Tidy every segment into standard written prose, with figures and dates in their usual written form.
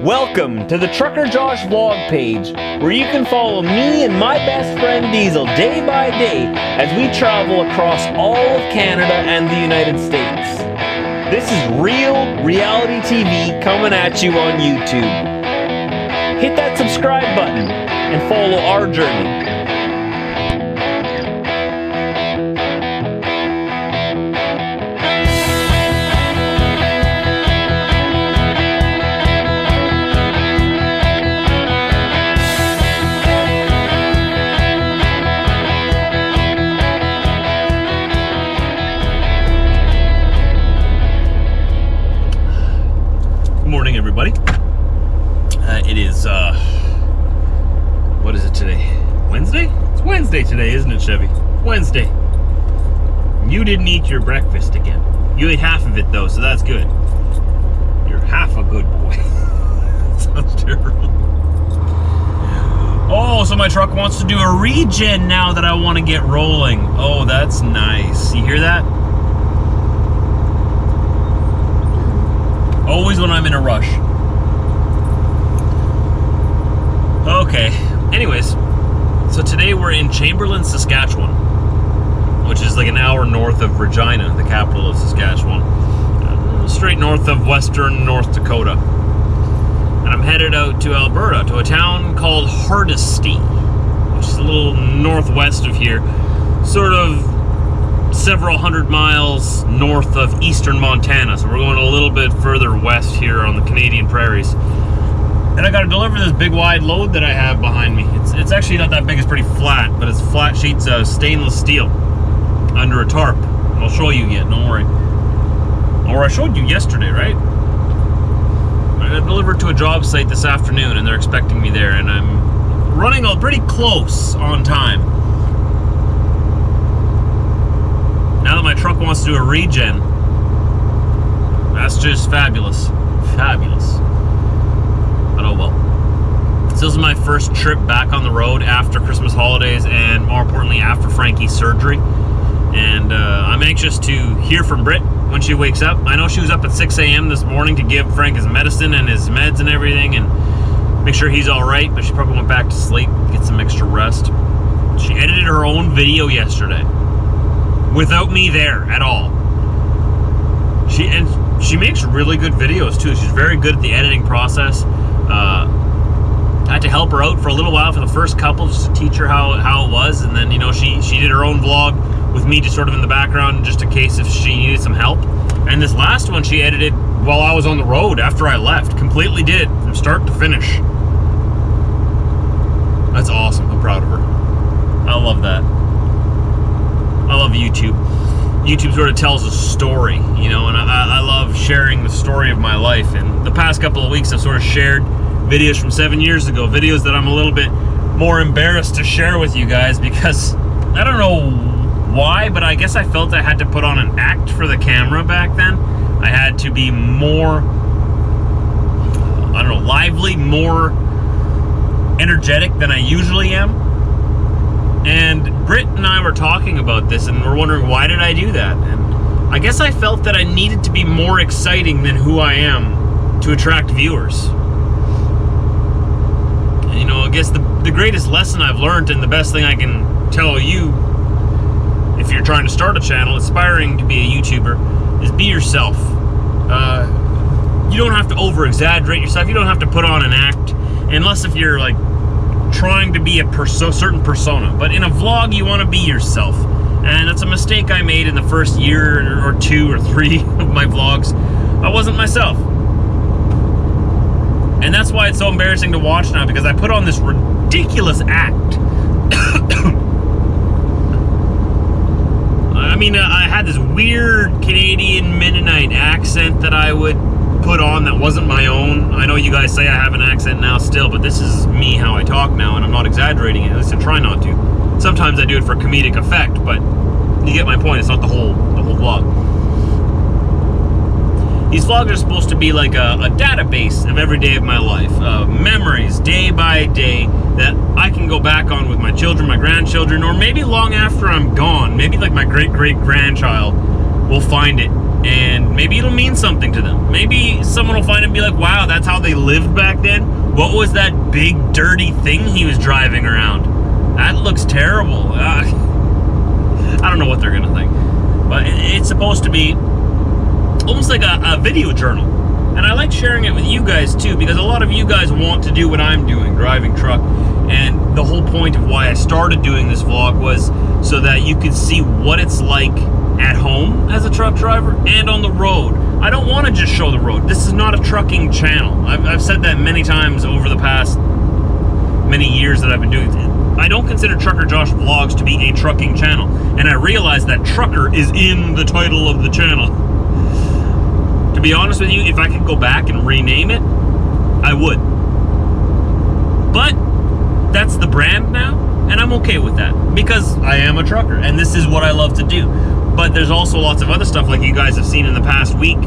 Welcome to the Trucker Josh vlog page, where you can follow me and my best friend Diesel day by day as we travel across all of Canada and the United States. This is real reality TV coming at you on YouTube. Hit that subscribe button and follow our journey. Morning, everybody. It is what is it today? Wednesday? It's Wednesday today, isn't it, Chevy? Wednesday. You didn't eat your breakfast again. You ate half of it though, so that's good. You're half a good boy. Sounds terrible. Oh, so my truck wants to do a regen now that I want to get rolling. Oh, that's nice. You hear that? Always when I'm in a rush. Okay, anyways, so today we're in Chamberlain, Saskatchewan, which is like an hour north of Regina, the capital of Saskatchewan, straight north of western North Dakota. And I'm headed out to Alberta, to a town called Hardisty, which is a little northwest of here, sort of several hundred miles north of eastern Montana. So we're going a little bit further west here on the Canadian prairies. And I got to deliver this big wide load that I have behind me. It's actually not that big, it's pretty flat, but it's flat sheets of stainless steel under a tarp. I'll show you yet, don't worry. Or I showed you yesterday, right? I got delivered to a job site this afternoon and they're expecting me there, and I'm running pretty close on time. Now that my truck wants to do a regen, that's just fabulous. Fabulous. But oh well. So this is my first trip back on the road after Christmas holidays, and more importantly after Frankie's surgery. And I'm anxious to hear from Brit when she wakes up. I know she was up at 6 a.m. this morning to give Frank his medicine and his meds and everything and make sure he's alright, but she probably went back to sleep, get some extra rest. She edited her own video yesterday without me there at all. She makes really good videos too. She's very good at the editing process. I had to help her out for a little while for the first couple, just to teach her how it was, and then, you know, she did her own vlog with me just sort of in the background, just in case if she needed some help. And this last one she edited while I was on the road after I left. Completely did it from start to finish. That's awesome. I'm proud of her. I love that. I love YouTube. YouTube sort of tells a story, you know, and I love sharing the story of my life. And the past couple of weeks I've sort of shared videos from 7 years ago, videos that I'm a little bit more embarrassed to share with you guys because I don't know why, but I guess I felt I had to put on an act for the camera back then. I had to be more, I don't know, lively, more energetic than I usually am. And Brit and I were talking about this, and we're wondering, why did I do that? And I guess I felt that I needed to be more exciting than who I am to attract viewers. And, you know, I guess the greatest lesson I've learned, and the best thing I can tell you if you're trying to start a channel, aspiring to be a YouTuber, is be yourself. You don't have to over-exaggerate yourself. You don't have to put on an act, unless if you're like trying to be a certain persona. But in a vlog, you want to be yourself. And that's a mistake I made in the first year or 2 or 3 of my vlogs. I wasn't myself. And that's why it's so embarrassing to watch now, because I put on this ridiculous act. I mean, I had this weird Canadian Mennonite accent that I would put on that wasn't my own. I know you guys say I have an accent now still, but this is me, how I talk now, and I'm not exaggerating it. At least I try not to. Sometimes I do it for comedic effect, but you get my point. It's not the whole vlog. These vlogs are supposed to be like a database of every day of my life, memories day by day that I can go back on with my children, my grandchildren, or maybe long after I'm gone. Maybe like my great-great-grandchild will find it And maybe it'll mean something to them. Maybe someone will find it and be like, wow, that's how they lived back then? What was that big, dirty thing he was driving around? That looks terrible. I don't know what they're going to think. But it's supposed to be almost like a video journal. And I like sharing it with you guys too, because a lot of you guys want to do what I'm doing, driving truck. And the whole point of why I started doing this vlog was so that you could see what it's like at home as a truck driver and on the road. I don't want to just show the road. This is not a trucking channel. I've said that many times over the past many years that I've been doing it. I don't consider Trucker Josh Vlogs to be a trucking channel. And I realize that trucker is in the title of the channel. To be honest with you, if I could go back and rename it, I would. But that's the brand now, and I'm okay with that because I am a trucker and this is what I love to do. But there's also lots of other stuff like you guys have seen in the past week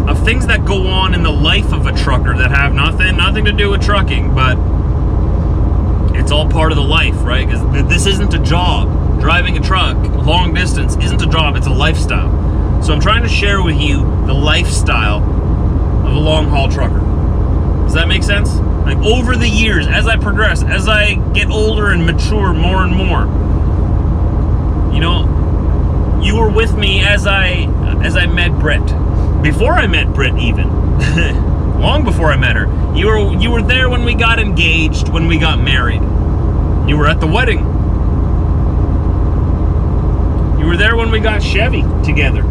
of things that go on in the life of a trucker that have nothing to do with trucking, but it's all part of the life, right? Because this isn't a job. Driving a truck long distance isn't a job, it's a lifestyle. So I'm trying to share with you the lifestyle of a long-haul trucker. Does that make sense? Like over the years, as I progress, as I get older and mature more and more, you know, you were with me as I met Brit. Before I met Brit even. Long before I met her. You were there when we got engaged, when we got married. You were at the wedding. You were there when we got Chevy together.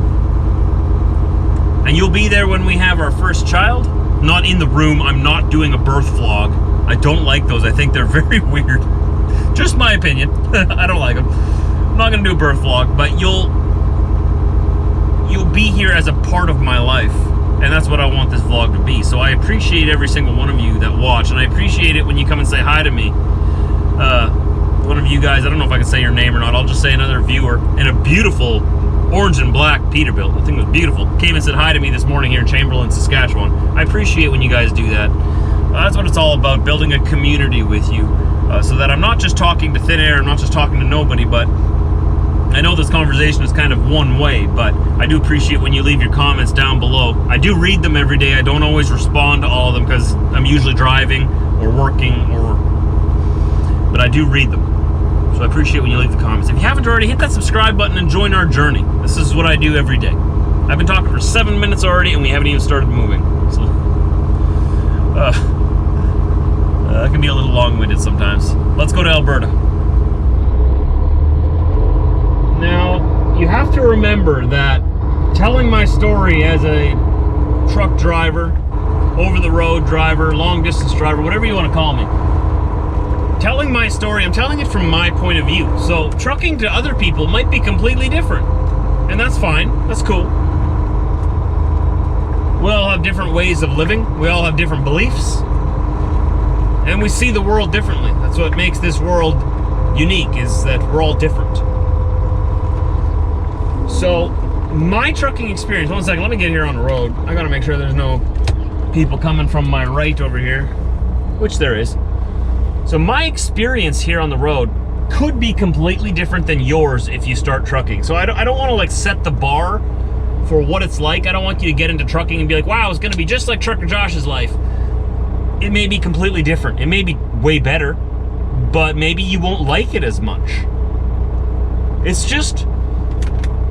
And you'll be there when we have our first child. Not in the room. I'm not doing a birth vlog. I don't like those. I think they're very weird. Just my opinion. I don't like them. I'm not going to do a birth vlog, but you'll be here as a part of my life. And that's what I want this vlog to be. So I appreciate every single one of you that watch. And I appreciate it when you come and say hi to me. One of you guys, I don't know if I can say your name or not. I'll just say another viewer in a beautiful orange and black Peterbilt. The thing was beautiful. Came and said hi to me this morning here in Chamberlain, Saskatchewan. I appreciate when you guys do that. That's what it's all about, building a community with you. So that I'm not just talking to thin air, I'm not just talking to nobody, but I know this conversation is kind of one way, but I do appreciate when you leave your comments down below. I do read them every day. I don't always respond to all of them because I'm usually driving or working, but I do read them. So I appreciate when you leave the comments. If you haven't already, hit that subscribe button and join our journey. This is what I do every day. I've been talking for 7 minutes already and we haven't even started moving. So, that can be a little long-winded sometimes. Let's go to Alberta. Now, you have to remember that telling my story as a truck driver, over-the-road driver, long-distance driver, whatever you want to call me, telling my story, I'm telling it from my point of view. So trucking to other people might be completely different. And that's fine. That's cool. We all have different ways of living. We all have different beliefs. And we see the world differently. That's what makes this world unique, is that we're all different. So my trucking experience, one second, let me get here on the road. I gotta make sure there's no people coming from my right over here, which there is. So my experience here on the road could be completely different than yours if you start trucking. So I don't want to like set the bar for what it's like. I don't want you to get into trucking and be like, wow, it's going to be just like Trucker Josh's life. It may be completely different. It may be way better, but maybe you won't like it as much. It's just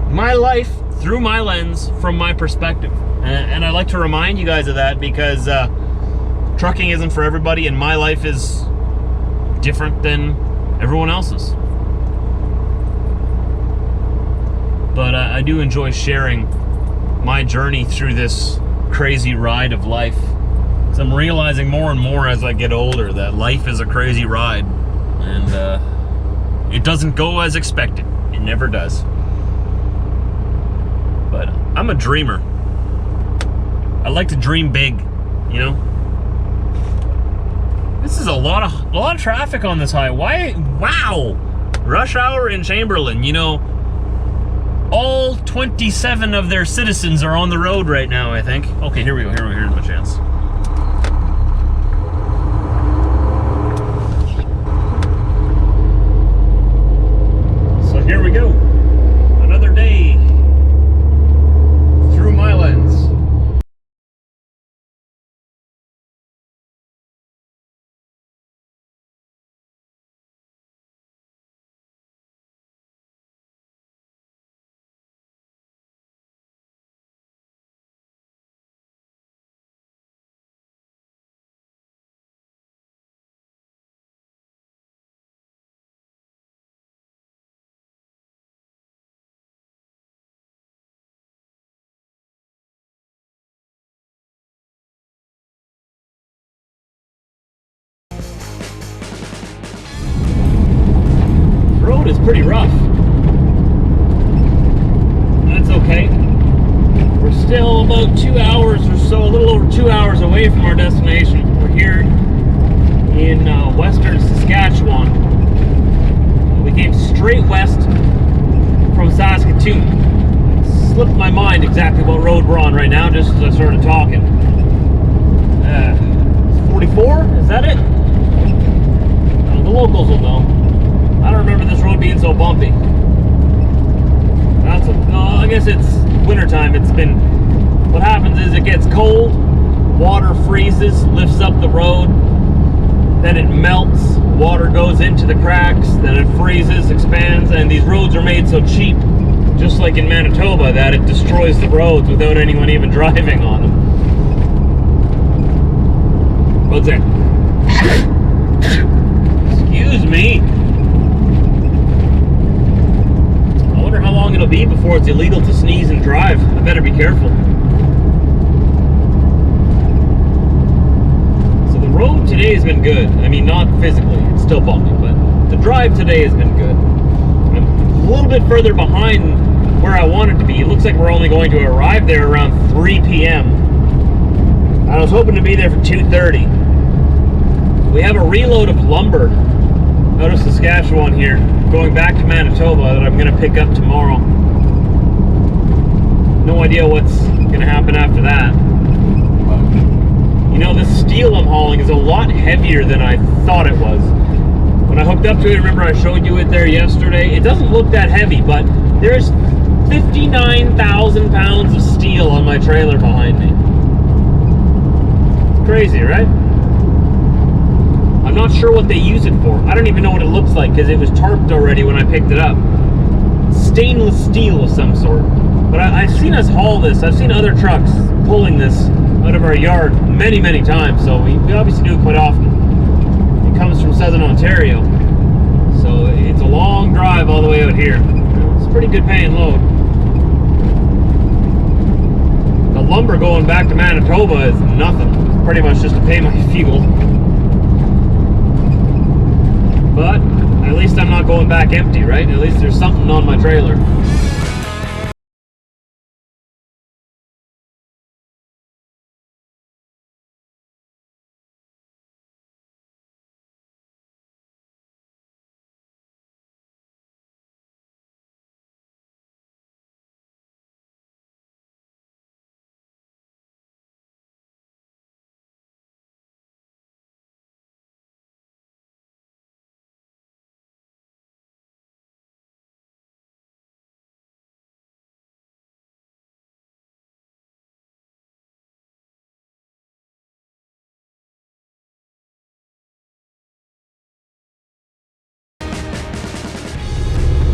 my life through my lens from my perspective. And I like to remind you guys of that because trucking isn't for everybody and my life is different than everyone else's. But I do enjoy sharing my journey through this crazy ride of life. So I'm realizing more and more as I get older that life is a crazy ride. And it doesn't go as expected. It never does. But I'm a dreamer. I like to dream big, you know? This is a lot of traffic on this highway. Wow! Rush hour in Chamberlain, you know, all 27 of their citizens are on the road right now, I think. Okay, here we go, here's my chance. So here we go. Another day about 2 hours or so, a little over 2 hours away from our destination. We're here in western Saskatchewan. We came straight west from Saskatoon. Slipped my mind exactly what road we're on right now, just as I started talking. 44? Is that it? The locals will know. I don't remember this road being so bumpy. I guess it's wintertime. It's been... What happens is it gets cold, water freezes, lifts up the road, then it melts, water goes into the cracks, then it freezes, expands, and these roads are made so cheap, just like in Manitoba, that it destroys the roads without anyone even driving on them. What's that? Excuse me. I wonder how long it'll be before it's illegal to sneeze and drive. I better be careful. So the road today has been good. I mean, not physically, it's still bumpy, but the drive today has been good. I'm a little bit further behind where I wanted to be. It looks like we're only going to arrive there around 3 p.m. I was hoping to be there for 2:30. We have a reload of lumber out of Saskatchewan here, going back to Manitoba, that I'm going to pick up tomorrow. No idea what's going to happen after that. You know, this steel I'm hauling is a lot heavier than I thought it was. When I hooked up to it, remember I showed you it there yesterday? It doesn't look that heavy, but there's 59,000 pounds of steel on my trailer behind me. It's crazy, right? I'm not sure what they use it for. I don't even know what it looks like because it was tarped already when I picked it up. Stainless steel of some sort. But I've seen us haul this. I've seen other trucks pulling this out of our yard many, many times. So we obviously do it quite often. It comes from Southern Ontario. So it's a long drive all the way out here. It's a pretty good paying load. The lumber going back to Manitoba is nothing. It's pretty much just to pay my fuel. But at least I'm not going back empty, right? At least there's something on my trailer.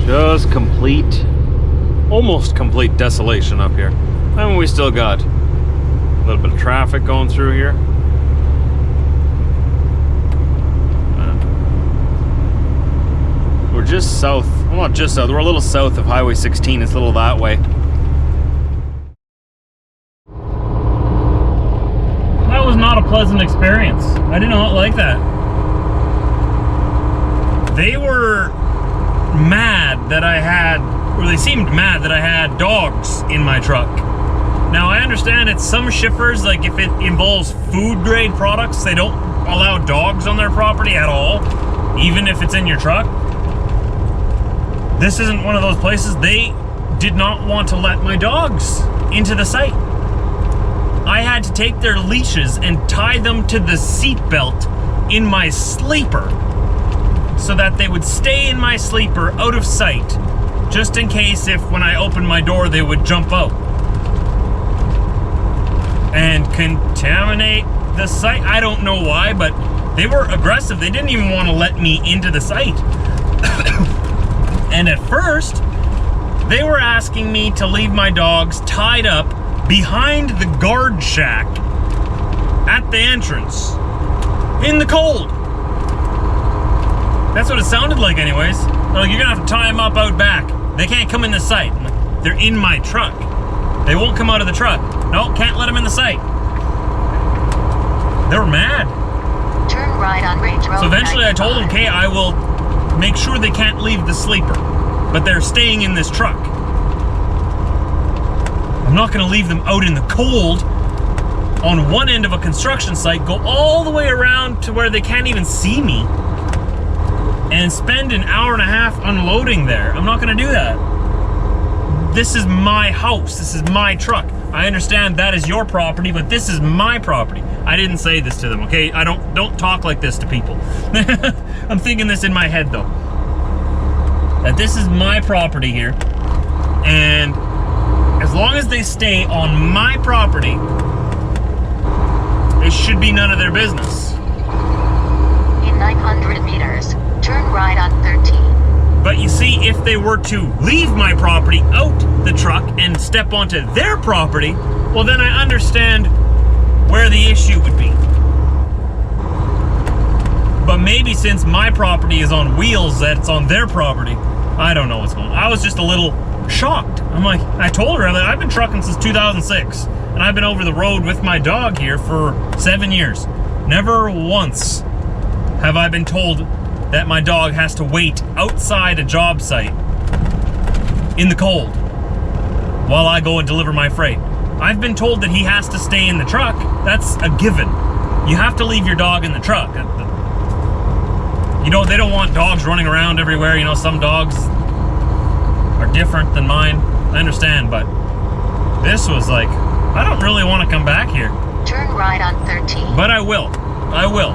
Just complete, almost complete desolation up here. I mean, we still got a little bit of traffic going through here. We're just south, well, not just south, we're a little south of Highway 16. It's a little that way. That was not a pleasant experience. I did not like that. They were mad that I had, or they seemed mad that I had dogs in my truck. Now I understand it's some shippers, like if it involves food grade products, they don't allow dogs on their property at all, even if it's in your truck. This isn't one of those places. They did not want to let my dogs into the site. I had to take their leashes and tie them to the seat belt in my sleeper, so that they would stay in my sleeper out of sight, just in case if when I opened my door they would jump out and contaminate the site. I don't know why, but they were aggressive. They didn't even want to let me into the site. And at first they were asking me to leave my dogs tied up behind the guard shack at the entrance in the cold. That's what it sounded like anyways. They're like, you're gonna have to tie them up out back. They can't come in the site. They're in my truck. They won't come out of the truck. No, can't let them in the site. They were mad. Turn right on Range Road. So eventually I told them, okay, I will make sure they can't leave the sleeper, but they're staying in this truck. I'm not going to leave them out in the cold on one end of a construction site, go all the way around to where they can't even see me, and spend an hour and a half unloading there. I'm not going to do that. This is my house. This is my truck. I understand that is your property, but this is my property. I didn't say this to them, okay? I don't talk like this to people. I'm thinking this in my head though. That this is my property here, and as long as they stay on my property, it should be none of their business. In 900 meters, turn right on 13. But you see, if they were to leave my property out the truck and step onto their property, well then I understand where the issue would be. But maybe since my property is on wheels, that it's on their property. I don't know what's going on. I was just a little shocked. I'm like, I told her, I've been trucking since 2006, and I've been over the road with my dog here for 7 years. Never once have I been told that my dog has to wait outside a job site in the cold while I go and deliver my freight. I've been told that he has to stay in the truck. That's a given. You have to leave your dog in the truck. You know, they don't want dogs running around everywhere. You know, some dogs are different than mine. I understand, but this was like, I don't really want to come back here. Turn right on 13. But I will. I will.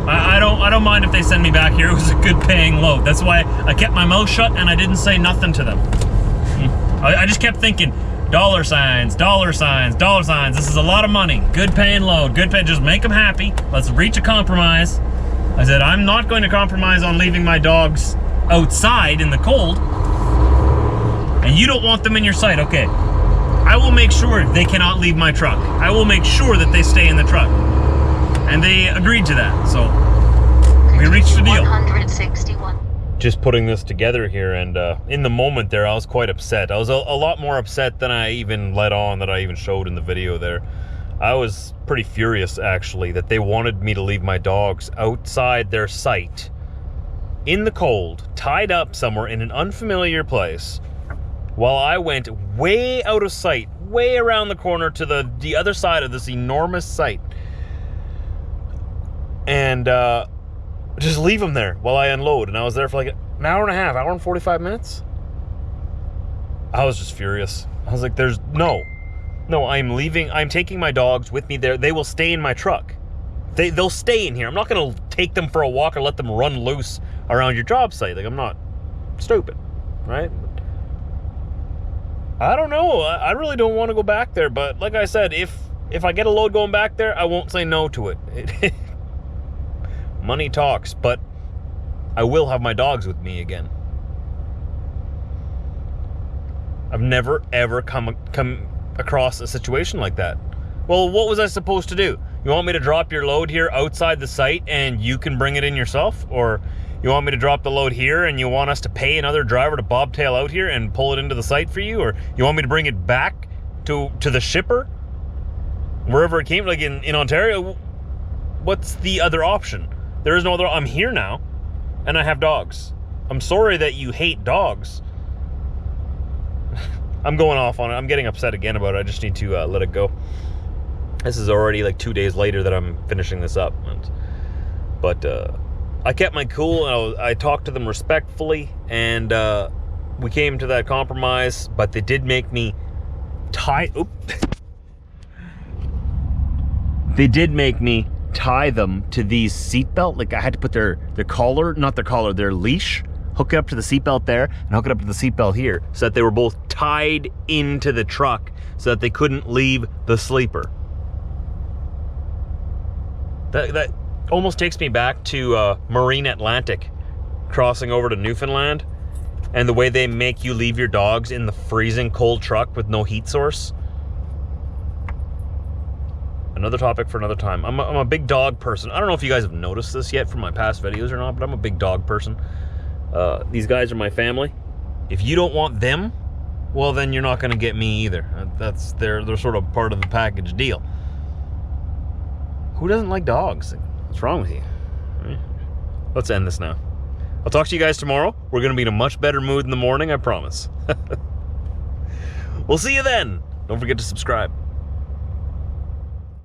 I don't mind if they send me back here. It was a good paying load. That's why I kept my mouth shut and I didn't say nothing to them. I just kept thinking, dollar signs, dollar signs, dollar signs. This is a lot of money. Good paying load. Good pay. Just make them happy. Let's reach a compromise. I said, I'm not going to compromise on leaving my dogs outside in the cold. And you don't want them in your sight. Okay. I will make sure they cannot leave my truck. I will make sure that they stay in the truck. And they agreed to that, so we reached a deal. 161. Just putting this together here, and in the moment there, I was quite upset. I was a lot more upset than I even let on, that I even showed in the video there. I was pretty furious, actually, that they wanted me to leave my dogs outside their site, in the cold, tied up somewhere in an unfamiliar place, while I went way out of sight, way around the corner to the other side of this enormous site. And just leave them there while I unload. And I was there for like an hour and a half, hour and 45 minutes. I was just furious. I was like, no, I'm leaving. I'm taking my dogs with me there. They will stay in my truck. They'll stay in here. I'm not going to take them for a walk or let them run loose around your job site. Like, I'm not stupid, right? I don't know. I really don't want to go back there. But like I said, if I get a load going back there, I won't say no to it. Money talks, but I will have my dogs with me again. I've never ever come across a situation like that. Well, what was I supposed to do? You want me to drop your load here outside the site and you can bring it in yourself? Or you want me to drop the load here and you want us to pay another driver to bobtail out here and pull it into the site for you? Or you want me to bring it back to the shipper, wherever it came, like in Ontario? What's the other option? There is no other. I'm here now, and I have dogs. I'm sorry that you hate dogs. I'm going off on it. I'm getting upset again about it. I just need to let it go. This is already like 2 days later that I'm finishing this up. But I kept my cool, and I talked to them respectfully, and we came to that compromise, but they did make me tie... They did make me tie them to these seatbelt. Like, I had to put their collar, not their collar, their leash, hook it up to the seatbelt there and hook it up to the seatbelt here, so that they were both tied into the truck so that they couldn't leave the sleeper. That almost takes me back to Marine Atlantic, crossing over to Newfoundland, and the way they make you leave your dogs in the freezing cold truck with no heat source. Another topic for another time. I'm a big dog person. I don't know if you guys have noticed this yet from my past videos or not, but I'm a big dog person. These guys are my family. If you don't want them, well, then you're not going to get me either. They're sort of part of the package deal. Who doesn't like dogs? What's wrong with you? Let's end this now. I'll talk to you guys tomorrow. We're going to be in a much better mood in the morning, I promise. We'll see you then. Don't forget to subscribe.